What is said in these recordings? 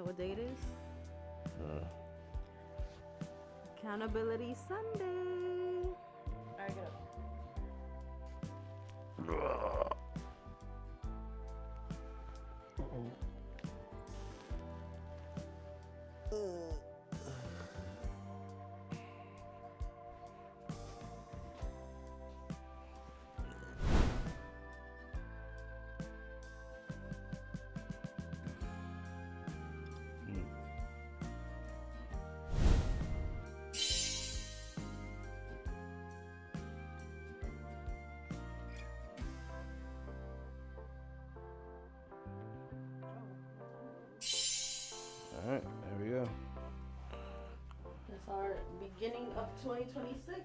know what day it is? Accountability Sunday. All right, get up. All right, there we go. That's our beginning of 2026.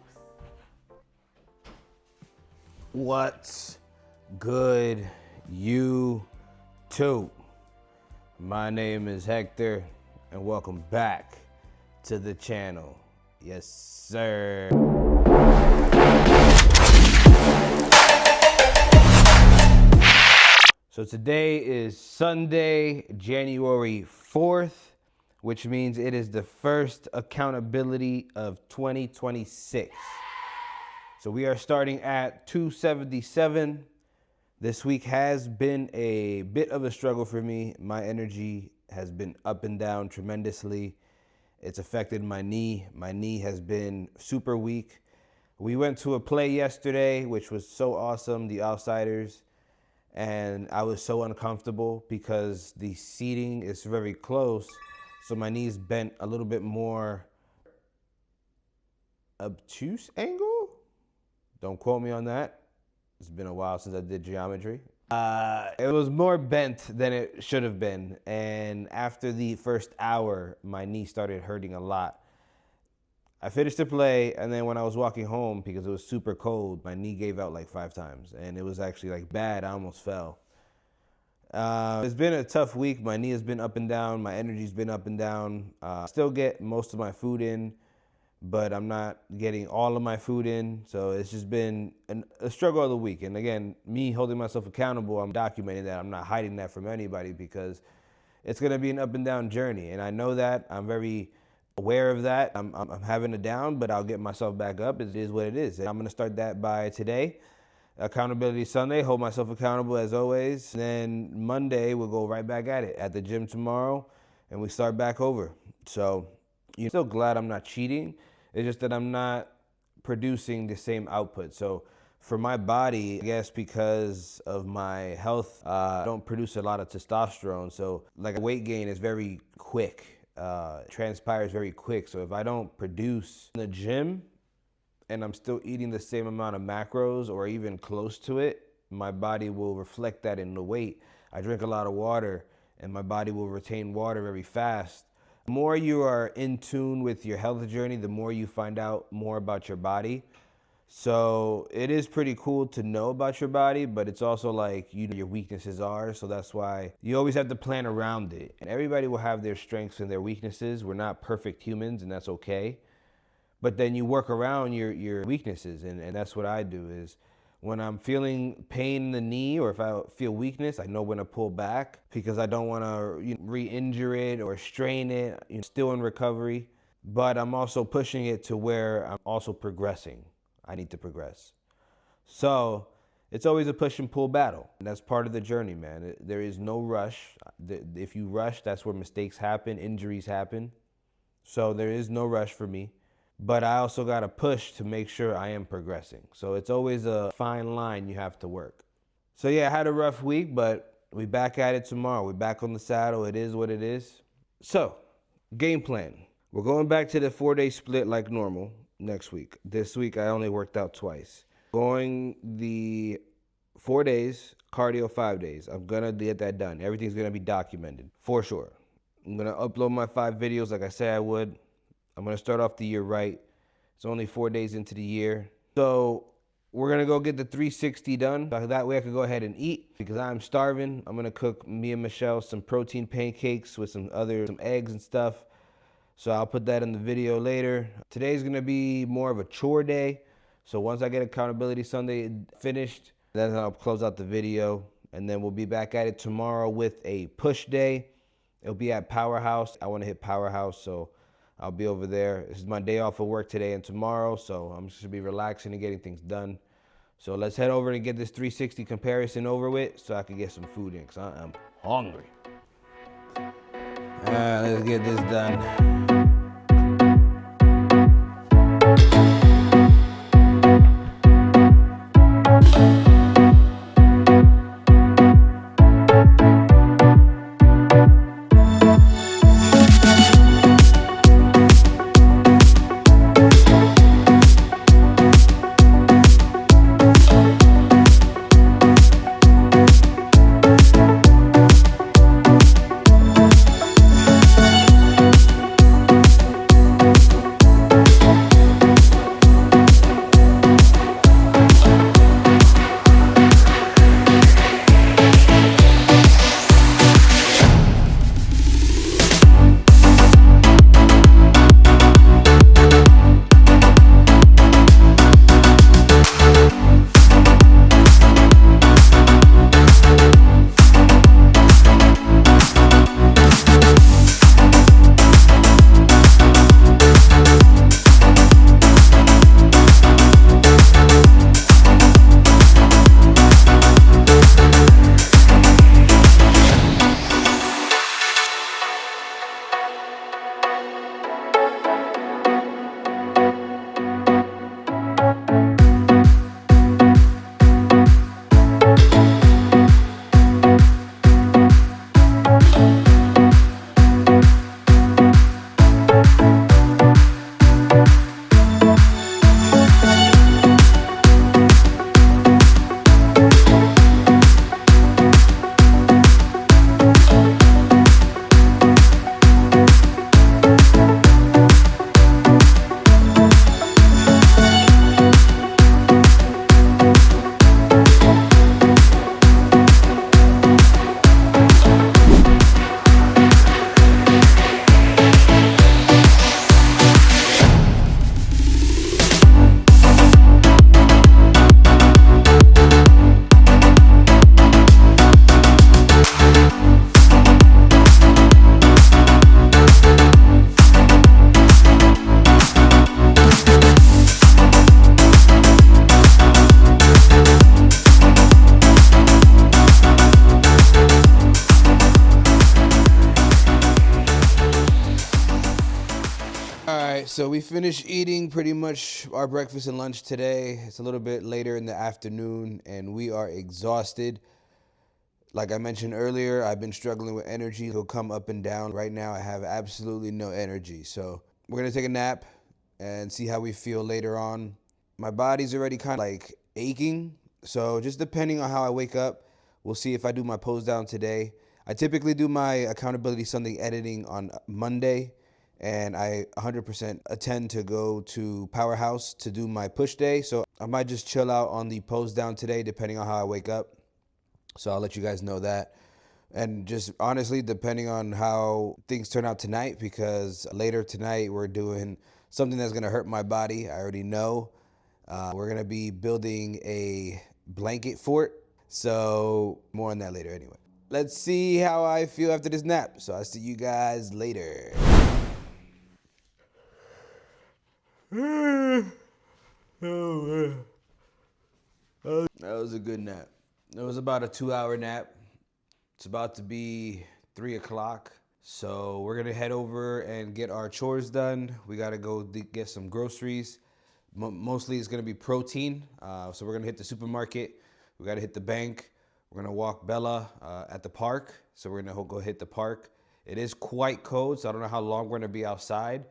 What's good, YouTube? My name is Hector, and welcome back to the channel. Yes, sir. So today is Sunday, January 4th, which means it is the first accountability of 2026. So we are starting at 277. This week has been a bit of a struggle for me. My energy has been up and down tremendously. It's affected my knee. My knee has been super weak. We went to a play yesterday, which was so awesome, the Outsiders. And I was so uncomfortable because the seating is very close. So my knees bent a little bit more obtuse angle. Don't quote me on that. It's been a while since I did geometry. It was more bent than it should have been. And after the first hour, my knee started hurting a lot. I finished the play, and then when I was walking home, because it was super cold, my knee gave out like 5 times. And it was actually like bad. I almost fell. It's been a tough week. My knee has been up and down. My energy's been up and down. Still get most of my food in, but I'm not getting all of my food in. So it's just been a struggle of the week. And again, me holding myself accountable, I'm documenting that. I'm not hiding that from anybody because it's going to be an up and down journey. And I know that. I'm very aware of that. I'm having a down, but I'll get myself back up. It is what it is. And I'm going to start that by today. Accountability Sunday, hold myself accountable as always. And then Monday, we'll go right back at it at the gym tomorrow, and we start back over. So you're still glad I'm not cheating. It's just that I'm not producing the same output. So for my body, I guess because of my health, I don't produce a lot of testosterone. So like weight gain is very quick. Transpires very quick. So if I don't produce in the gym and I'm still eating the same amount of macros or even close to it, my body will reflect that in the weight. I drink a lot of water and my body will retain water very fast. The more you are in tune with your health journey, the more you find out more about your body. So it is pretty cool to know about your body, but it's also like you know your weaknesses are. So that's why you always have to plan around it. And everybody will have their strengths and their weaknesses. We're not perfect humans, and that's okay. But then you work around your weaknesses, and that's what I do is when I'm feeling pain in the knee or if I feel weakness, I know when to pull back because I don't want to re-injure it or strain it. Still in recovery, but I'm also pushing it to where I'm also progressing. I need to progress. So it's always a push and pull battle. And that's part of the journey, man. There is no rush. If you rush, that's where mistakes happen, injuries happen. So there is no rush for me. But I also got to push to make sure I am progressing. So it's always a fine line you have to work. So yeah, I had a rough week, but we back at it tomorrow. We're back on the saddle. It is what it is. So, game plan. We're going back to the 4-day split like normal next week. This week, I only worked out twice. Going the 4 days, cardio 5 days. I'm going to get that done. Everything's going to be documented for sure. I'm going to upload my 5 videos like I said I would. I'm going to start off the year right. It's only 4 days into the year. So we're going to go get the 360 done. That way I can go ahead and eat because I'm starving. I'm going to cook me and Michelle some protein pancakes with some eggs and stuff. So I'll put that in the video later. Today's going to be more of a chore day. So once I get Accountability Sunday finished, then I'll close out the video. And then we'll be back at it tomorrow with a push day. It'll be at Powerhouse. I want to hit Powerhouse, so I'll be over there. This is my day off of work today and tomorrow, so I'm just going to be relaxing and getting things done. So let's head over and get this 360 comparison over with so I can get some food in, because I am hungry. All right, let's get this done. So we finished eating pretty much our breakfast and lunch today. It's a little bit later in the afternoon and we are exhausted. Like I mentioned earlier, I've been struggling with energy. It'll come up and down. Right now I have absolutely no energy. So we're gonna take a nap and see how we feel later on. My body's already kind of like aching. So just depending on how I wake up, we'll see if I do my pose down today. I typically do my Accountability Sunday editing on Monday. And I 100% attend to go to Powerhouse to do my push day. So I might just chill out on the pose down today, depending on how I wake up. So I'll let you guys know that. And just honestly, depending on how things turn out tonight, because later tonight we're doing something that's gonna hurt my body. I already know. We're gonna be building a blanket fort. So more on that later anyway. Let's see how I feel after this nap. So I'll see you guys later. That was a good nap. It was about a 2-hour nap. It's about to be 3 o'clock. So we're gonna head over and get our chores done. We gotta go get some groceries. Mostly it's gonna be protein. So we're gonna hit the supermarket. We gotta hit the bank. We're gonna walk Bella at the park. So we're gonna go hit the park. It is quite cold, so I don't know how long we're gonna be outside.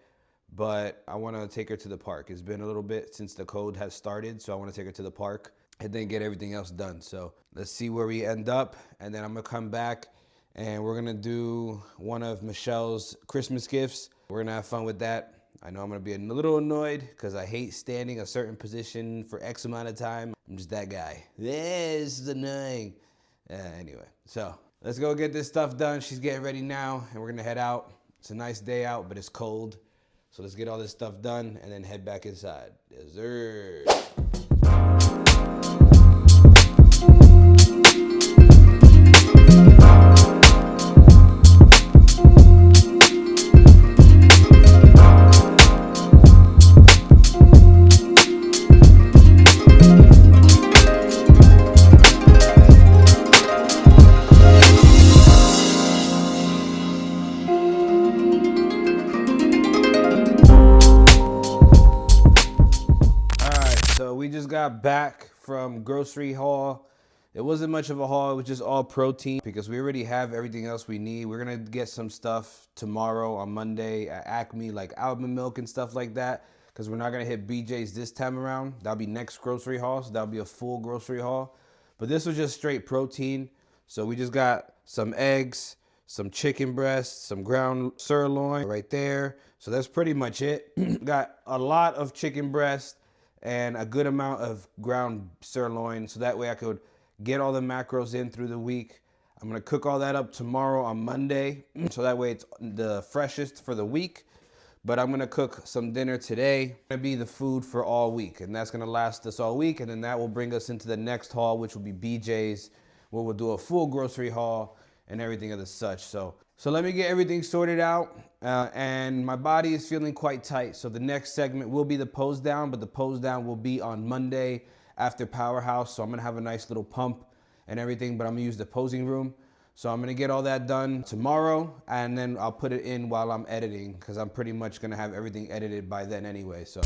But I want to take her to the park. It's been a little bit since the cold has started, so I want to take her to the park and then get everything else done. So let's see where we end up, and then I'm going to come back, and we're going to do one of Michelle's Christmas gifts. We're going to have fun with that. I know I'm going to be a little annoyed because I hate standing a certain position for X amount of time. I'm just that guy. Yeah, this is annoying. Anyway, so let's go get this stuff done. She's getting ready now, and we're going to head out. It's a nice day out, but it's cold. So let's get all this stuff done and then head back inside. Yes, sir. just got back from grocery haul. It wasn't much of a haul, it was just all protein because we already have everything else we need. We're gonna get some stuff tomorrow on Monday at Acme, like almond milk and stuff like that, because we're not gonna hit BJ's this time around. That'll be next grocery haul, so that'll be a full grocery haul. But this was just straight protein. So we just got some eggs, some chicken breasts, some ground sirloin right there. So that's pretty much it. Got a lot of chicken breast and a good amount of ground sirloin, so that way I could get all the macros in through the week. I'm gonna cook all that up tomorrow on Monday, so that way it's the freshest for the week. But I'm gonna cook some dinner today. It's gonna be the food for all week, and that's gonna last us all week, and then that will bring us into the next haul, which will be BJ's, where we'll do a full grocery haul and everything of the such. So let me get everything sorted out, and my body is feeling quite tight. So the next segment will be the pose down, but the pose down will be on Monday after Powerhouse. So I'm gonna have a nice little pump and everything, but I'm gonna use the posing room. So I'm gonna get all that done tomorrow, and then I'll put it in while I'm editing, because I'm pretty much gonna have everything edited by then anyway, so.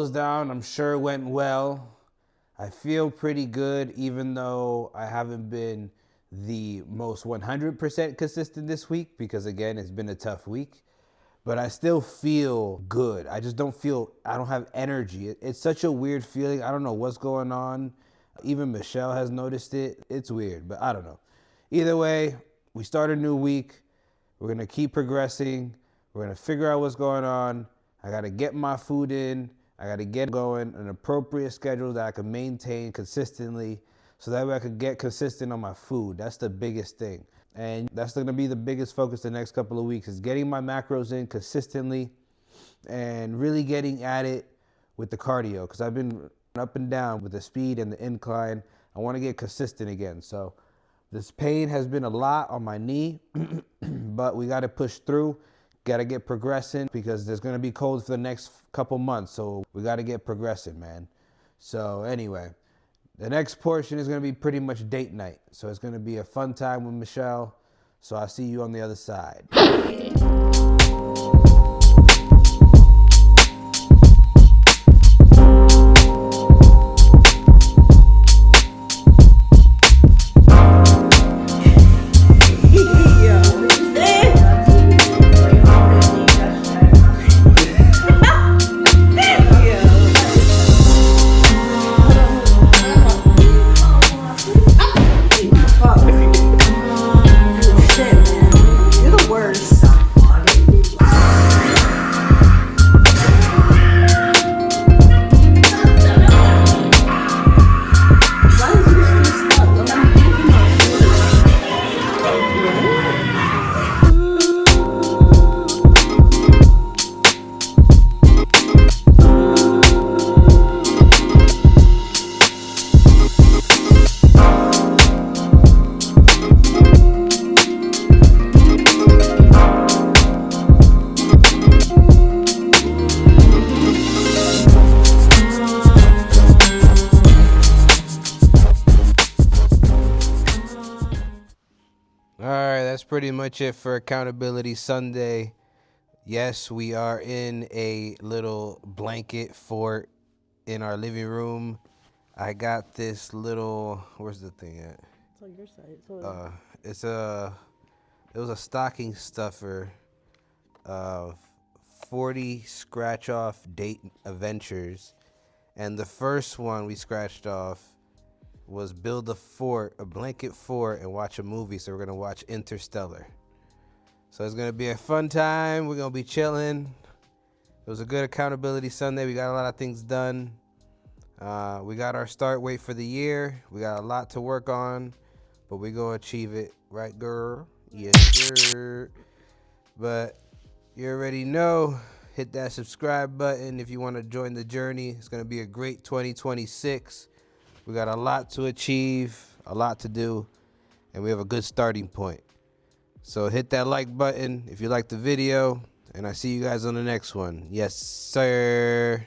goes down. I'm sure it went well. I feel pretty good, even though I haven't been the most 100% consistent this week because, again, it's been a tough week. But I still feel good. I just don't feel, I don't have energy. It's such a weird feeling. I don't know what's going on. Even Michelle has noticed it. It's weird, but I don't know. Either way, we start a new week. We're going to keep progressing. We're going to figure out what's going on. I got to get my food in. I got to get going an appropriate schedule that I can maintain consistently so that way I could get consistent on my food. That's the biggest thing. And that's going to be the biggest focus the next couple of weeks is getting my macros in consistently and really getting at it with the cardio because I've been up and down with the speed and the incline. I want to get consistent again. So this pain has been a lot on my knee, but we got to push through. Got to get progressing because there's going to be cold for the next couple months. So we got to get progressing, man. So anyway, the next portion is going to be pretty much date night. So it's going to be a fun time with Michelle. So I'll see you on the other side. That's pretty much it for Accountability Sunday. Yes, we are in a little blanket fort in our living room. I got this little, where's the thing at? It's on your side. It was a stocking stuffer of 40 scratch off date adventures. And the first one we scratched off was build a fort, a blanket fort, and watch a movie. So we're going to watch Interstellar. So it's going to be a fun time. We're going to be chilling. It was a good Accountability Sunday. We got a lot of things done. We got our start weight for the year. We got a lot to work on, but we're going to achieve it. Right, girl? Yes, sir. But you already know, hit that subscribe button if you want to join the journey. It's going to be a great 2026. We got a lot to achieve, a lot to do, and we have a good starting point. So hit that like button if you like the video, and I see you guys on the next one. Yes, sir.